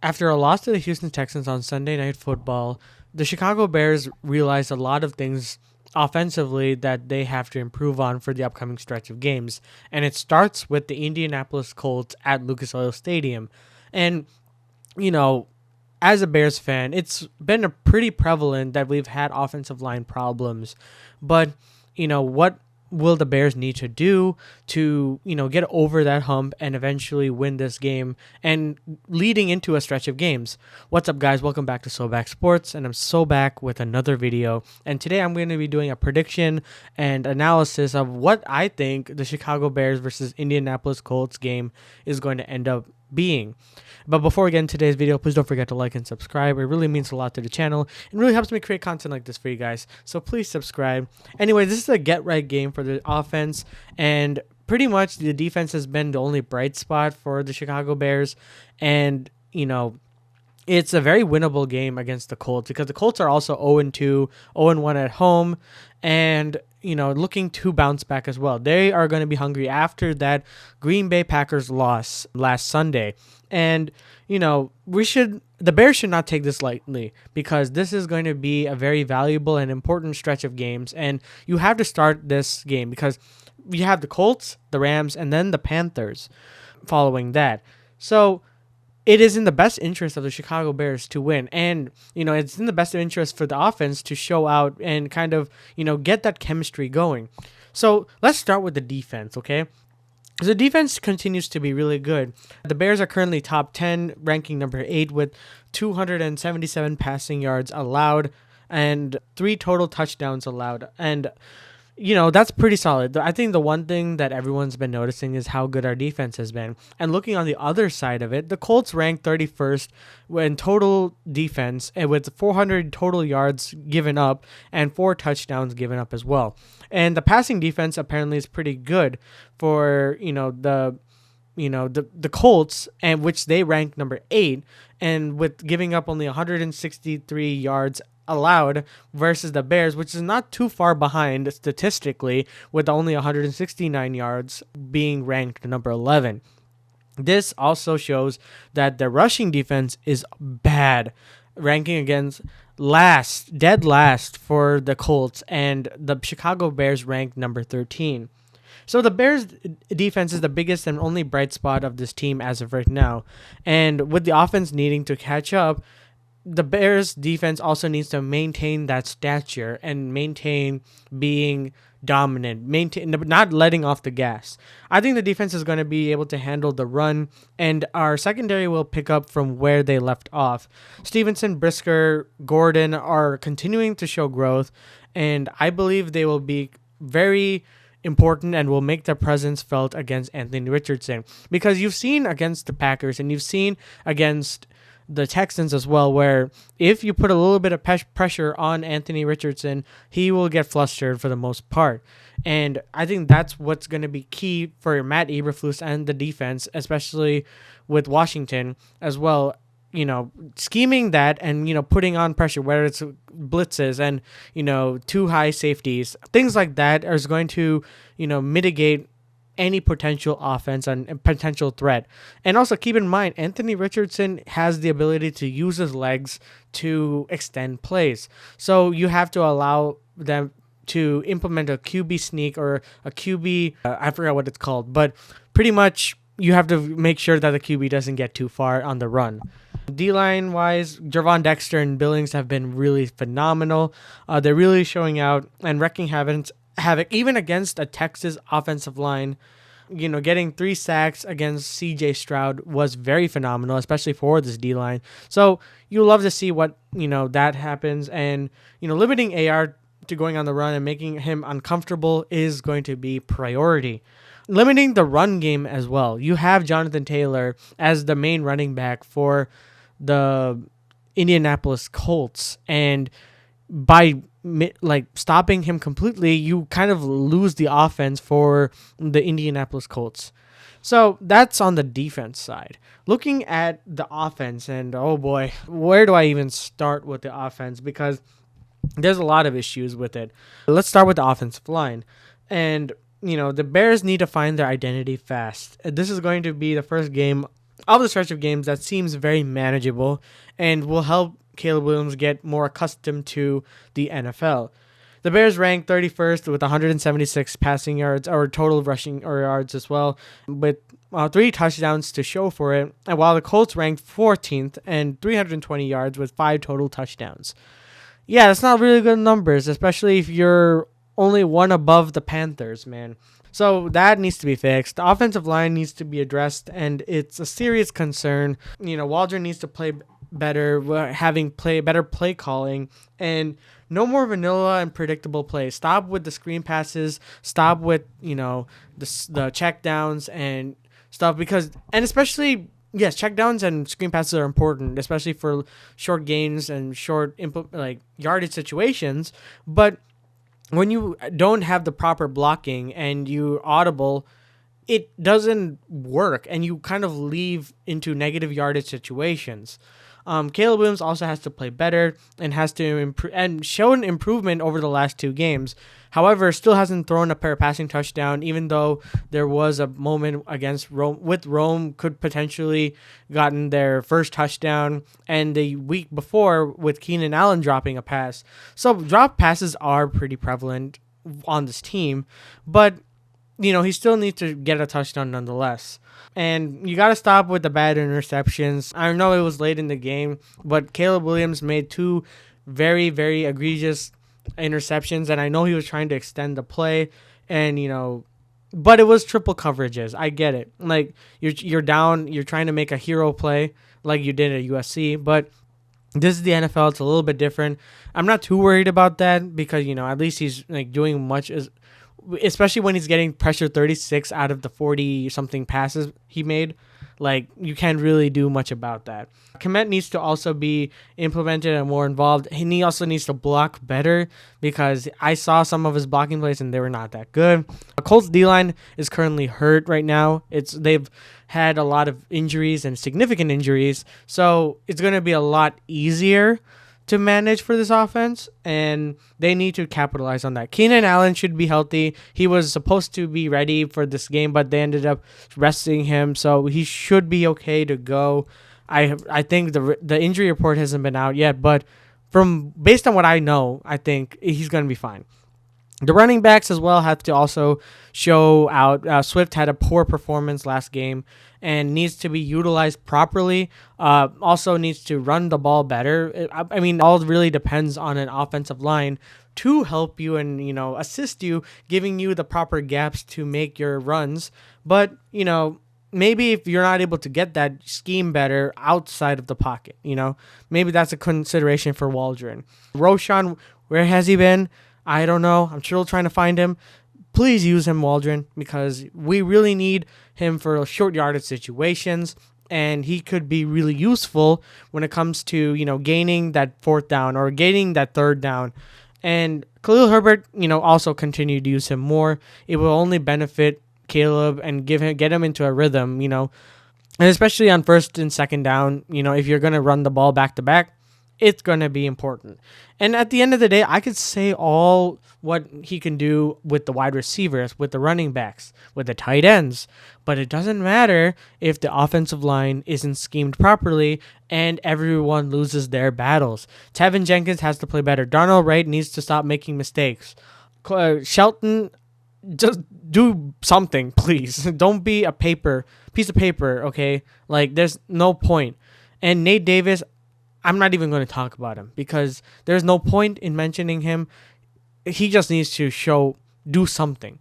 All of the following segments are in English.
After a loss to the Houston Texans on Sunday Night Football, the Chicago Bears realized a lot of things offensively that they have to improve on for the upcoming stretch of games. And it starts with the Indianapolis Colts at Lucas Oil Stadium. And, you know, as a Bears fan, it's been a pretty prevalent that we've had offensive line problems. But, what will the Bears need to do to, get over that hump and eventually win this game and leading into a stretch of games? What's up, guys? Welcome back to So Back Sports, and I'm so back with another video. And today I'm going to be doing a prediction and analysis of what I think the Chicago Bears versus Indianapolis Colts game is going to end up being. But before we get into today's video, please don't forget to like and subscribe. It really means a lot to the channel and really helps me create content like this for you guys. So please subscribe. Anyway, this is a get-right game for the offense, and pretty much the defense has been the only bright spot for the Chicago Bears. And, it's a very winnable game against the Colts because the Colts are also 0-2, 0-1 at home, and looking to bounce back as well. They are going to be hungry after that Green Bay Packers loss last Sunday. And, the Bears should not take this lightly because this is going to be a very valuable and important stretch of games. And you have to start this game because you have the Colts, the Rams, and then the Panthers following that. So it is in the best interest of the Chicago Bears to win. And, it's in the best interest for the offense to show out and kind of, get that chemistry going. So let's start with the defense, okay? The defense continues to be really good. The Bears are currently top 10, ranking number 8 with 277 passing yards allowed and 3 total touchdowns allowed. And that's pretty solid. I think the one thing that everyone's been noticing is how good our defense has been. And looking on the other side of it, the Colts ranked 31st in total defense and with 400 total yards given up and 4 touchdowns given up as well. And the passing defense apparently is pretty good for, the Colts, and which they ranked number 8, and with giving up only 163 yards allowed versus the Bears, which is not too far behind statistically, with only 169 yards being ranked number 11. This also shows that the rushing defense is bad, ranking against dead last for the Colts, and the Chicago Bears ranked number 13. So the Bears defense is the biggest and only bright spot of this team as of right now. And with the offense needing to catch up, the Bears defense also needs to maintain that stature and maintain being dominant, not letting off the gas. I think the defense is going to be able to handle the run, and our secondary will pick up from where they left off. Stevenson, Brisker, Gordon are continuing to show growth, and I believe they will be very important and will make their presence felt against Anthony Richardson, because you've seen against the Packers and you've seen against the Texans as well, where if you put a little bit of pressure on Anthony Richardson, he will get flustered for the most part. And I think that's what's going to be key for Matt Eberflus and the defense, especially with Washington as well. Scheming that and, putting on pressure, whether it's blitzes and, too high safeties, things like that is going to, mitigate any potential offense and potential threat. And also keep in mind, Anthony Richardson has the ability to use his legs to extend plays. So you have to allow them to implement a QB sneak or a QB, I forgot what it's called, but pretty much you have to make sure that the QB doesn't get too far on the run. D-line wise, Javon Dexter and Billings have been really phenomenal. They're really showing out and wrecking havoc even against a Texas offensive line. Getting 3 sacks against CJ Stroud was very phenomenal, especially for this D-line. So you love to see what, that happens. And, limiting AR to going on the run and making him uncomfortable is going to be priority. Limiting the run game as well. You have Jonathan Taylor as the main running back for the Indianapolis Colts, and by stopping him completely, you kind of lose the offense for the Indianapolis Colts. So that's on the defense side. Looking at the offense, and oh boy, where do I even start with the offense? Because there's a lot of issues with it. Let's start with the offensive line. And, the Bears need to find their identity fast. This is going to be the first game of the stretch of games that seems very manageable and will help Caleb Williams get more accustomed to the NFL. The Bears ranked 31st with 176 passing yards, or total rushing or yards as well, with 3 touchdowns to show for it, and while the Colts ranked 14th and 320 yards with 5 total touchdowns. Yeah, that's not really good numbers, especially if you're only one above the Panthers, man. So that needs to be fixed. The offensive line needs to be addressed, and it's a serious concern. Waldron needs to play better, better play calling, and no more vanilla and predictable plays. Stop with the screen passes. Stop with the check downs and stuff, and especially. Yes, check downs and screen passes are important, especially for short gains and short yardage situations. But when you don't have the proper blocking and you audible, it doesn't work, and you kind of leave into negative yardage situations. Caleb Williams also has to play better and has to improve and show an improvement over the last 2 games. However, still hasn't thrown a passing touchdown, even though there was a moment against Rome could potentially gotten their first touchdown, and the week before with Keenan Allen dropping a pass. So drop passes are pretty prevalent on this team, but he still needs to get a touchdown nonetheless. And you got to stop with the bad interceptions. I know it was late in the game, but Caleb Williams made 2 very, very egregious interceptions, and I know he was trying to extend the play, and but it was triple coverages. I get it. Like you're down, you're trying to make a hero play like you did at USC, but this is the NFL. It's a little bit different. I'm not too worried about that because at least he's doing much especially when he's getting pressure 36 out of the 40 something passes he made. You can't really do much about that. Kmet needs to also be implemented and more involved. He also needs to block better because I saw some of his blocking plays and they were not that good. Colts D-line is currently hurt right now. They've had a lot of injuries and significant injuries, so it's going to be a lot easier to manage for this offense, and they need to capitalize on that. Keenan Allen should be healthy. He was supposed to be ready for this game, but they ended up resting him, so he should be okay to go. I think the injury report hasn't been out yet, but based on what I know, I think he's going to be fine. The running backs as well have to also show out. Swift had a poor performance last game and needs to be utilized properly. Also needs to run the ball better. I mean, all really depends on an offensive line to help you and, assist you, giving you the proper gaps to make your runs. But, maybe if you're not able to get that, scheme better outside of the pocket, Maybe that's a consideration for Waldron. Roshan, where has he been? I don't know. I'm still trying to find him. Please use him, Waldron, because we really need him for short yardage situations, and he could be really useful when it comes to, gaining that 4th down or gaining that 3rd down. And Khalil Herbert, also continue to use him more. It will only benefit Caleb and get him into a rhythm, and especially on 1st and 2nd down, if you're going to run the ball back to back, it's going to be important. And at the end of the day, I could say all what he can do with the wide receivers, with the running backs, with the tight ends, but it doesn't matter if the offensive line isn't schemed properly and everyone loses their battles. Tevin Jenkins has to play better. Darnell Wright needs to stop making mistakes. Shelton, just do something, please. Don't be a piece of paper, okay? There's no point. And Nate Davis, I'm not even going to talk about him because there's no point in mentioning him. He just needs to do something.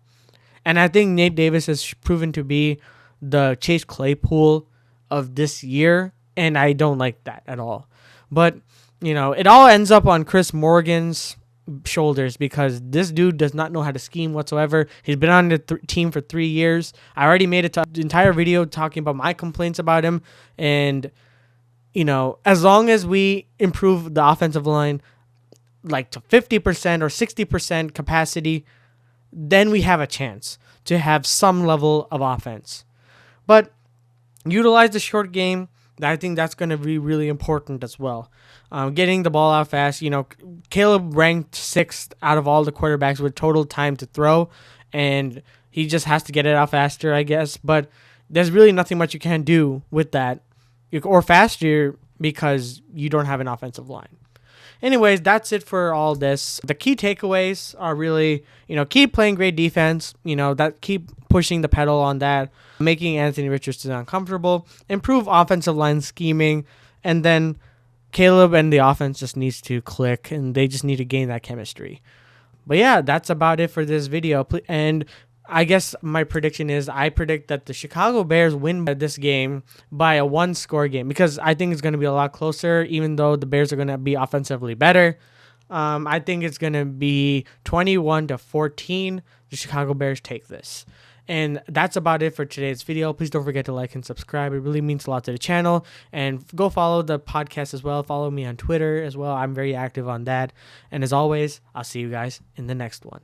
And I think Nate Davis has proven to be the Chase Claypool of this year, and I don't like that at all. But, it all ends up on Chris Morgan's shoulders because this dude does not know how to scheme whatsoever. He's been on the team for 3 years. I already made an entire video talking about my complaints about him, and as long as we improve the offensive line to 50% or 60% capacity, then we have a chance to have some level of offense. But utilize the short game. I think that's going to be really important as well. Getting the ball out fast. Caleb ranked 6th out of all the quarterbacks with total time to throw, and he just has to get it out faster, I guess. But there's really nothing much you can do with that or faster because you don't have an offensive line. Anyways, that's it for all this. The key takeaways are really, keep playing great defense, that keep pushing the pedal on that, making Anthony Richardson uncomfortable, improve offensive line scheming, and then Caleb and the offense just needs to click and they just need to gain that chemistry. But yeah, that's about it for this video. And I guess my prediction is I predict that the Chicago Bears win this game by a 1-score game because I think it's going to be a lot closer, even though the Bears are going to be offensively better. I think it's going to be 21-14. The Chicago Bears take this. And that's about it for today's video. Please don't forget to like and subscribe. It really means a lot to the channel. And go follow the podcast as well. Follow me on Twitter as well. I'm very active on that. And as always, I'll see you guys in the next one.